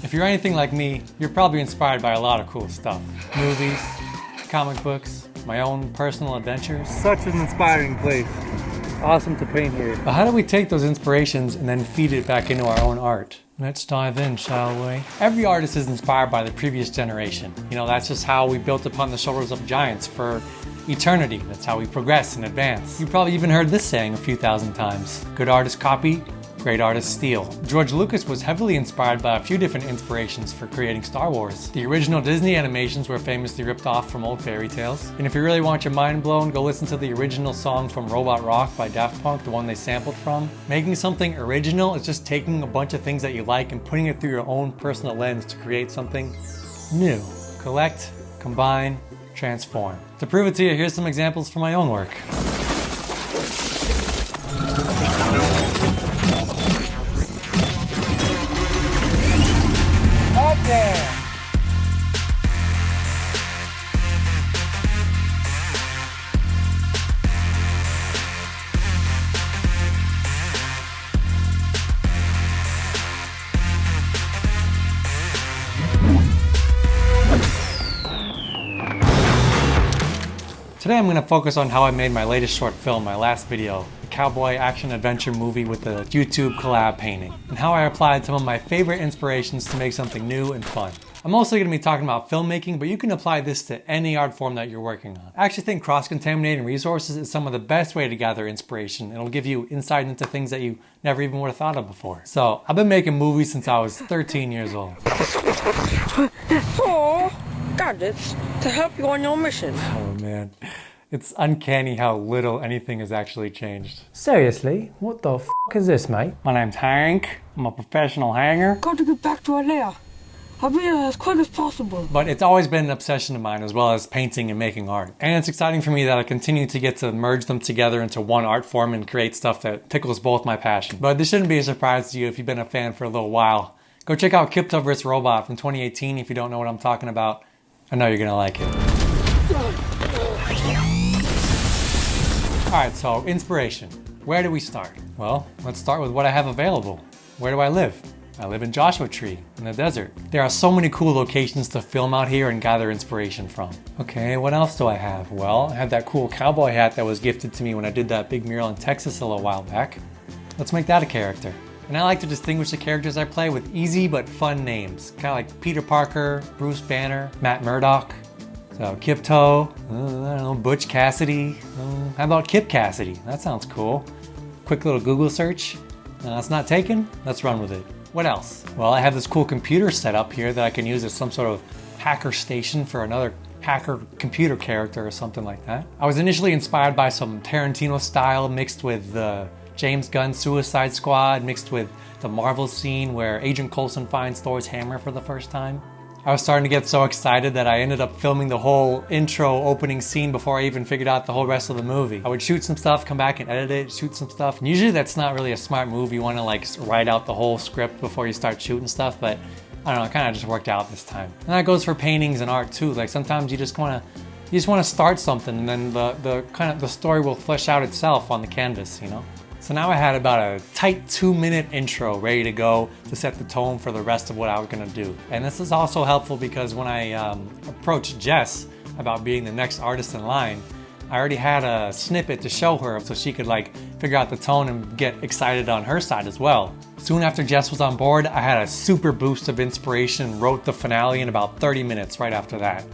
If you're anything like me, you're probably inspired by a lot of cool stuff. Movies, comic books, my own personal adventures. Such an inspiring place. Awesome to paint here. But how do we take those inspirations and then feed it back into our own art? Let's dive in, shall we? Every artist is inspired by the previous generation. You know, that's just how we built upon the shoulders of giants for eternity. That's how we progress and advance. You probably even heard this saying a few thousand times. Good artists copy, great artists steal. George Lucas was heavily inspired by a few different inspirations for creating Star Wars. The original Disney animations were famously ripped off from old fairy tales. And if you really want your mind blown, go listen to the original song from Robot Rock by Daft Punk, the one they sampled from. Making something original is just taking a bunch of things that you like and putting it through your own personal lens to create something new. Collect, combine, transform. To prove it to you, here's some examples from my own work. Today I'm going to focus on how I made my latest short film, my last video, a cowboy action adventure movie with a YouTube collab painting, and how I applied some of my favorite inspirations to make something new and fun. I'm mostly going to be talking about filmmaking, but you can apply this to any art form that you're working on. I actually think cross-contaminating resources is some of the best way to gather inspiration. It'll give you insight into things that you never even would have thought of before. So, I've been making movies since I was 13 years old. Oh, gadgets to help you on your mission. Oh man, it's uncanny how little anything has actually changed. Seriously? What the f*** is this, mate? My name's Hank. I'm a professional hanger. Got to get back to our lair. I'll be there as quick as possible. But it's always been an obsession of mine, as well as painting and making art. And it's exciting for me that I continue to get to merge them together into one art form and create stuff that tickles both my passion. But this shouldn't be a surprise to you if you've been a fan for a little while. Go check out Kiptoe vs. Robot from 2018 if you don't know what I'm talking about. I know you're gonna like it. Alright, so inspiration. Where do we start? Well, let's start with what I have available. Where do I live? I live in Joshua Tree, in the desert. There are so many cool locations to film out here and gather inspiration from. Okay, what else do I have? Well, I have that cool cowboy hat that was gifted to me when I did that big mural in Texas a little while back. Let's make that a character. And I like to distinguish the characters I play with easy but fun names. Kind of like Peter Parker, Bruce Banner, Matt Murdock. So Kiptoe, I don't know, Butch Cassidy. How about Kip Cassidy? That sounds cool. Quick little Google search. It's not taken? Let's run with it. What else? Well, I have this cool computer set up here that I can use as some sort of hacker station for another hacker computer character or something like that. I was initially inspired by some Tarantino style mixed with the James Gunn Suicide Squad, mixed with the Marvel scene where Agent Coulson finds Thor's hammer for the first time. I was starting to get so excited that I ended up filming the whole intro opening scene before I even figured out the whole rest of the movie. I would shoot some stuff, come back and edit it, shoot some stuff. And usually that's not really a smart move. You want to like write out the whole script before you start shooting stuff, but I don't know, it kind of just worked out this time. And that goes for paintings and art too. Like sometimes you just want to start something and then the story will flesh out itself on the canvas, you know? So now I had about a tight 2-minute intro ready to go to set the tone for the rest of what I was gonna do. And this is also helpful because when I approached Jess about being the next artist in line, I already had a snippet to show her so she could like figure out the tone and get excited on her side as well. Soon after Jess was on board, I had a super boost of inspiration and wrote the finale in about 30 minutes right after that.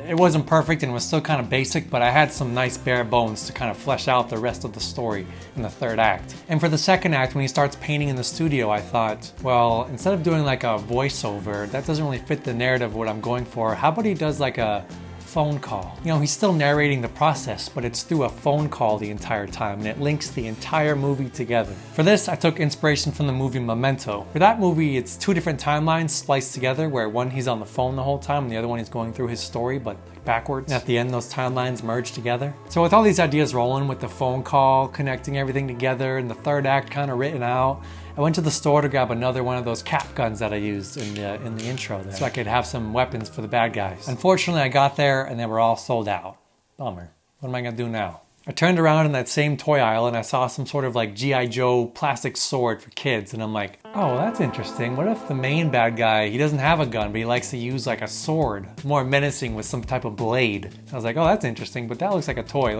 It wasn't perfect and was still kind of basic, but I had some nice bare bones to kind of flesh out the rest of the story in the third act. And for the second act, when he starts painting in the studio, I thought, well, instead of doing like a voiceover, that doesn't really fit the narrative of what I'm going for. How about he does like a phone call? You know, he's still narrating the process, but it's through a phone call the entire time, and it links the entire movie together. For this, I took inspiration from the movie Memento. For that movie, it's 2 different timelines spliced together, where one he's on the phone the whole time, and the other one he's going through his story, but like backwards. And at the end, those timelines merge together. So with all these ideas rolling, with the phone call, connecting everything together, and the third act kind of written out, I went to the store to grab another one of those cap guns that I used in the intro there, so I could have some weapons for the bad guys. Unfortunately, I got there and they were all sold out. Bummer. What am I gonna do now? I turned around in that same toy aisle and I saw some sort of like G.I. Joe plastic sword for kids. And I'm like, oh, that's interesting. What if the main bad guy, he doesn't have a gun, but he likes to use like a sword, more menacing with some type of blade. I was like, oh, that's interesting, but that looks like a toy.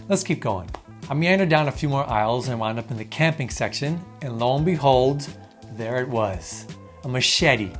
Let's keep going. I meandered down a few more aisles and wound up in the camping section. And lo and behold, there it was, a machete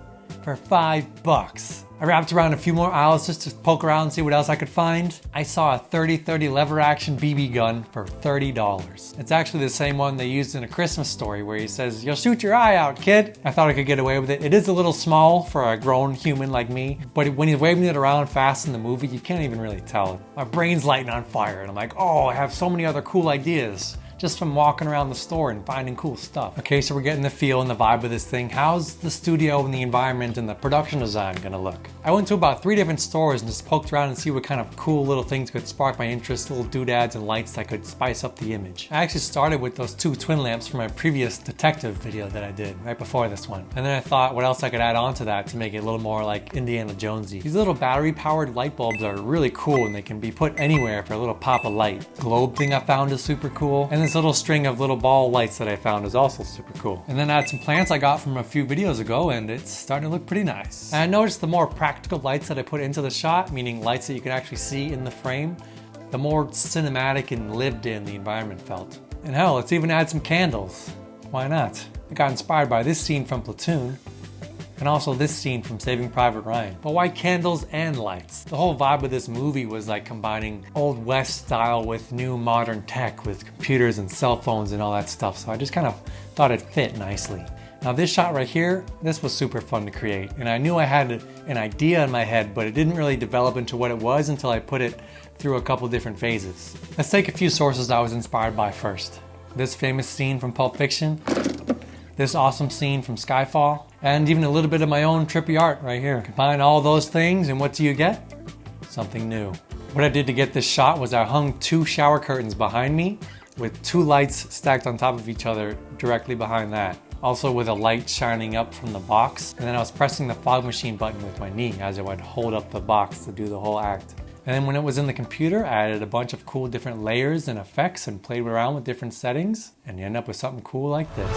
for $5. I wrapped around a few more aisles just to poke around and see what else I could find. I saw a 30-30 lever action BB gun for $30. It's actually the same one they used in A Christmas Story where he says, "You'll shoot your eye out, kid." I thought I could get away with it. It is a little small for a grown human like me, but when he's waving it around fast in the movie, you can't even really tell. My brain's lighting on fire and I'm like, oh, I have so many other cool ideas just from walking around the store and finding cool stuff. Okay, so we're getting the feel and the vibe of this thing. How's the studio and the environment and the production design gonna look? I went to about 3 different stores and just poked around and see what kind of cool little things could spark my interest, little doodads and lights that could spice up the image. I actually started with those 2 twin lamps from my previous detective video that I did right before this one. And then I thought what else I could add on to that to make it a little more like Indiana Jonesy. These little battery powered light bulbs are really cool and they can be put anywhere for a little pop of light. Globe thing I found is super cool. And this little string of little ball lights that I found is also super cool. And then I had some plants I got from a few videos ago and it's starting to look pretty nice. And I noticed the more practical lights that I put into the shot, meaning lights that you can actually see in the frame, the more cinematic and lived in the environment felt. And hell, let's even add some candles. Why not? I got inspired by this scene from Platoon and also this scene from Saving Private Ryan. But why candles and lights? The whole vibe of this movie was like combining Old West style with new modern tech with computers and cell phones and all that stuff. So I just kind of thought it fit nicely. Now this shot right here, this was super fun to create. And I knew I had an idea in my head, but it didn't really develop into what it was until I put it through a couple different phases. Let's take a few sources I was inspired by first. This famous scene from Pulp Fiction, this awesome scene from Skyfall, and even a little bit of my own trippy art right here. Combine all those things and what do you get? Something new. What I did to get this shot was I hung 2 shower curtains behind me with 2 lights stacked on top of each other directly behind that. Also with a light shining up from the box. And then I was pressing the fog machine button with my knee as I would hold up the box to do the whole act. And then when it was in the computer, I added a bunch of cool different layers and effects and played around with different settings. And you end up with something cool like this.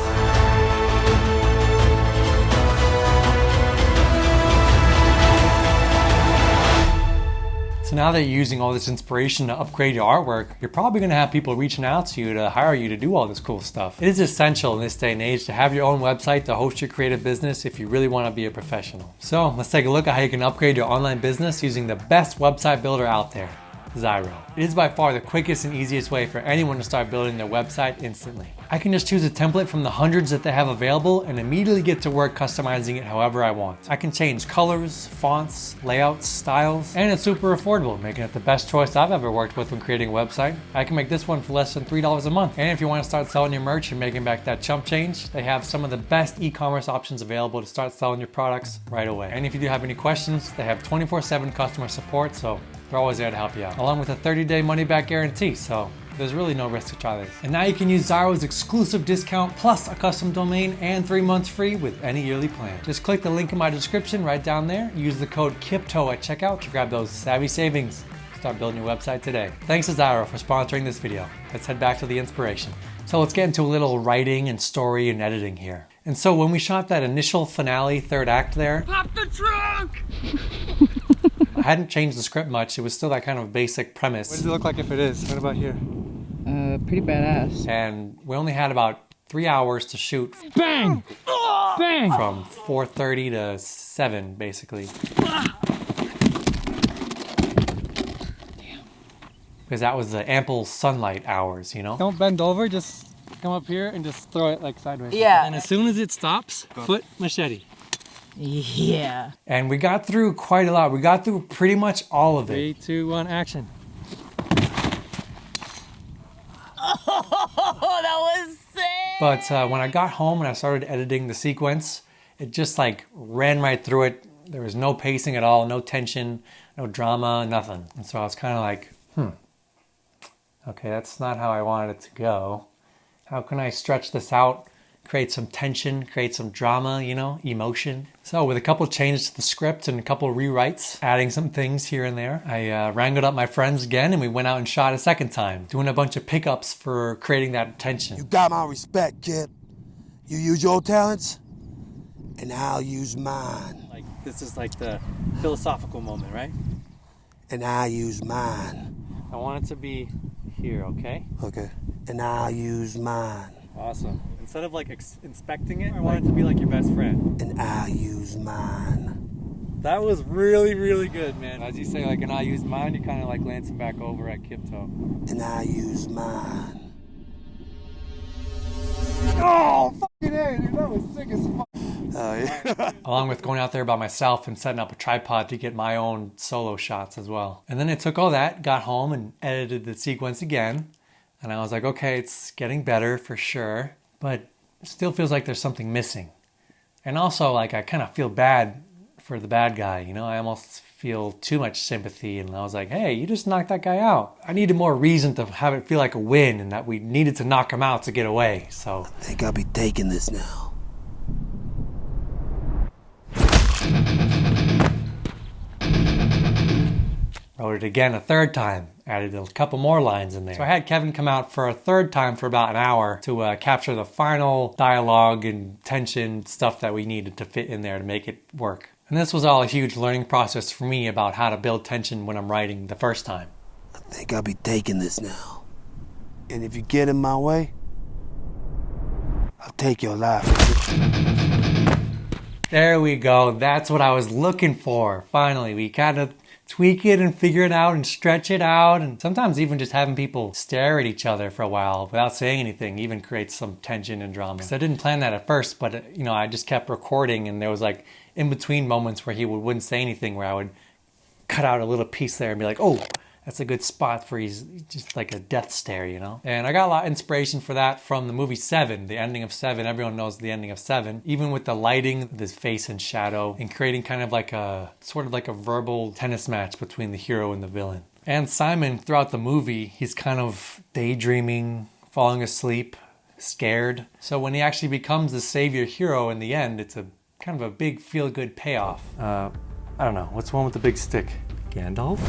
So now that you're using all this inspiration to upgrade your artwork, you're probably going to have people reaching out to you to hire you to do all this cool stuff. It is essential in this day and age to have your own website to host your creative business if you really want to be a professional. So let's take a look at how you can upgrade your online business using the best website builder out there, Zyro. It is by far the quickest and easiest way for anyone to start building their website instantly. I can just choose a template from the hundreds that they have available and immediately get to work customizing it however I want. I can change colors, fonts, layouts, styles, and it's super affordable, making it the best choice I've ever worked with when creating a website. I can make this one for less than $3 a month. And if you want to start selling your merch and making back that chump change, they have some of the best e-commerce options available to start selling your products right away. And if you do have any questions, they have 24/7 customer support, so they're always there to help you out, along with a 30-day money-back guarantee, so there's really no risk to try this. And now you can use Zyro's exclusive discount plus a custom domain and 3 months free with any yearly plan. Just click the link in my description right down there. Use the code Kiptoe at checkout to grab those savvy savings. Start building your website today. Thanks to Zyro for sponsoring this video. Let's head back to the inspiration. So let's get into a little writing and story and editing here. And so when we shot that initial finale 3rd act there, Pop the trunk! I hadn't changed the script much. It was still that kind of basic premise. What does it look like if it is? What about here? Pretty badass. And we only had about 3 hours to shoot. Bang! Bang! From 4:30 to 7, basically. Because that was the ample sunlight hours, you know? Don't bend over, just come up here and just throw it like sideways. Yeah. And as soon as it stops, foot machete. Yeah. And we got through quite a lot. We got through pretty much all of it. 3, 2, 1, action. Oh, that was sick. But when I got home and I started editing the sequence, it just like ran right through it. There was no pacing at all, no tension, no drama, nothing. And so I was kind of like, okay, that's not how I wanted it to go. How can I stretch this out create some tension, create some drama, you know, emotion. So with a couple changes to the script and a couple rewrites, adding some things here and there, I wrangled up my friends again and we went out and shot a second time, doing a bunch of pickups for creating that tension. You got my respect, Kip. You use your talents, and I'll use mine. Like, this is like the philosophical moment, right? And I'll use mine. I want it to be here, okay? Okay. And I'll use mine. Awesome. Instead of like inspecting it, I want it to be like your best friend. And I'll use mine. That was really, really good, man. As you say, like, and I use mine, you kind of like glancing back over at Kiptoe. And I'll use mine. Oh, fucking A, dude, that was sick as fuck. Oh, yeah. Along with going out there by myself and setting up a tripod to get my own solo shots as well. And then I took all that, got home and edited the sequence again. And I was like, okay, it's getting better for sure, but it still feels like there's something missing. And also, like, I kind of feel bad for the bad guy, you know? I almost feel too much sympathy, and I was like, hey, you just knocked that guy out. I needed more reason to have it feel like a win and that we needed to knock him out to get away, so. I think I'll be taking this now. Wrote it again a third time, added a couple more lines in there. So I had Kevin come out for a third time for about an hour to capture the final dialogue and tension stuff that we needed to fit in there to make it work. And this was all a huge learning process for me about how to build tension when I'm writing the first time. I think I'll be taking this now. And if you get in my way, I'll take your life. There we go. That's what I was looking for. Finally, we kind of tweak it and figure it out and stretch it out, and sometimes even just having people stare at each other for a while without saying anything even creates some tension and drama. So I didn't plan that at first, but you know, I just kept recording, and there was like in between moments where he wouldn't say anything, where I would cut out a little piece there and be like, oh, that's a good spot for he's just like a death stare, you know? And I got a lot of inspiration for that from the movie Seven, the ending of Seven. Everyone knows the ending of Seven. Even with the lighting, this face and shadow, and creating kind of like a, sort of like a verbal tennis match between the hero and the villain. And Simon, throughout the movie, he's kind of daydreaming, falling asleep, scared. So when he actually becomes the savior hero in the end, it's a kind of a big feel-good payoff. I don't know, what's the one with the big stick? Gandalf?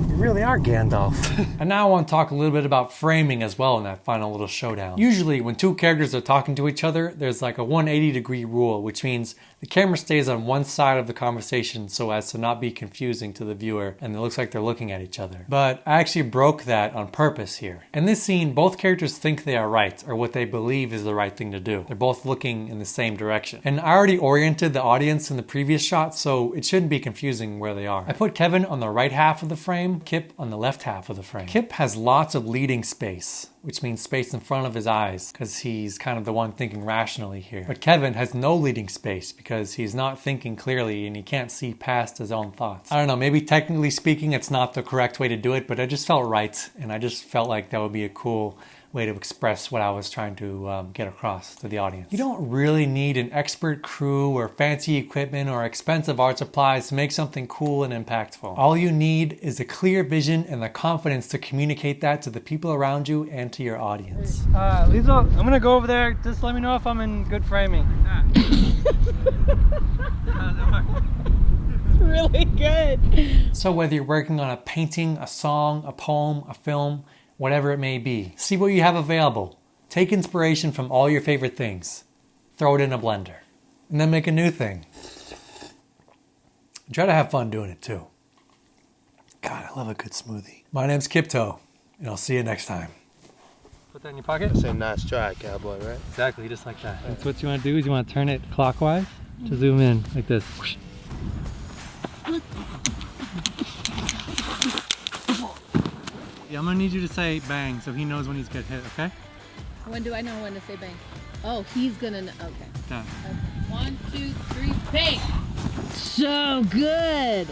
You really are Gandalf. And now I want to talk a little bit about framing as well in that final little showdown. Usually when two characters are talking to each other, there's like a 180-degree rule, which means the camera stays on one side of the conversation so as to not be confusing to the viewer and it looks like they're looking at each other. But I actually broke that on purpose here. In this scene, both characters think they are right, or what they believe is the right thing to do. They're both looking in the same direction. And I already oriented the audience in the previous shot, so it shouldn't be confusing where they are. I put Kevin on the right half of the frame, Kip on the left half of the frame. Kip has lots of leading space, which means space in front of his eyes, because he's kind of the one thinking rationally here. But Kevin has no leading space because he's not thinking clearly and he can't see past his own thoughts. I don't know, maybe technically speaking it's not the correct way to do it, but it just felt right, and I just felt like that would be a cool way to express what I was trying to get across to the audience. You don't really need an expert crew or fancy equipment or expensive art supplies to make something cool and impactful. All you need is a clear vision and the confidence to communicate that to the people around you and to your audience. Lisa, I'm gonna go over there. Just let me know if I'm in good framing. It's really good. So whether you're working on a painting, a song, a poem, a film, whatever it may be, see what you have available. Take inspiration from all your favorite things. Throw it in a blender. And then make a new thing. Try to have fun doing it too. God, I love a good smoothie. My name's Kiptoe, and I'll see you next time. Put that in your pocket. Say nice try, cowboy, right? Exactly, just like that. That's what you want to do is you want to turn it clockwise to zoom in like this. Yeah, I'm gonna need you to say bang so he knows when he's get hit, okay? When do I know when to say bang? Oh, he's gonna know. Okay. Done. Okay. 1, 2, 3, bang! So good!